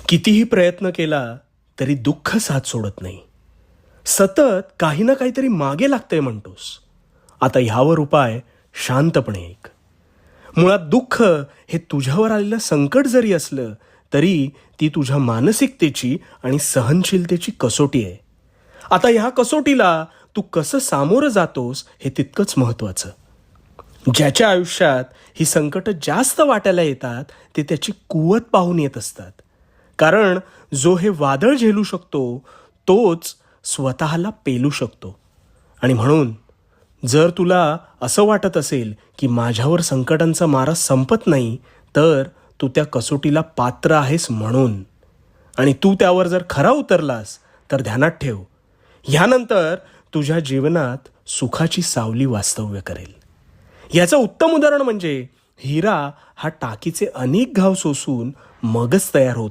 कितीही प्रयत्न केला तरी दुःख साथ सोडत नाही. सतत काही ना काहीतरी मागे लागतंय म्हणतोस. आता ह्यावर उपाय शांतपणे ऐक. मुळात दुःख हे तुझ्यावर आलेलं संकट जरी असलं तरी ती तुझ्या मानसिकतेची आणि सहनशीलतेची कसोटी आहे. आता ह्या कसोटीला तू कसं सामोरं जातोस हे तितकंच महत्त्वाचं. ज्याच्या आयुष्यात ही संकटं जास्त वाटायला येतात ते त्याची कुवत पाहून येत असतात. कारण जो हे वादळ झेलू शकतो तोच स्वतःला पेलू शकतो. आणि म्हणून जर तुला असं वाटत असेल की माझ्यावर संकटांचा मारा संपत नाही, तर तू त्या कसोटीला पात्र आहेस म्हणून. आणि तू त्यावर जर खरा उतरलास तर ध्यानात ठेव, ह्यानंतर तुझ्या जीवनात सुखाची सावली वास्तव्य करेल. याचं उत्तम उदाहरण म्हणजे हिरा हा टाकीचे अनेक घाव सोसून मगच तयार होत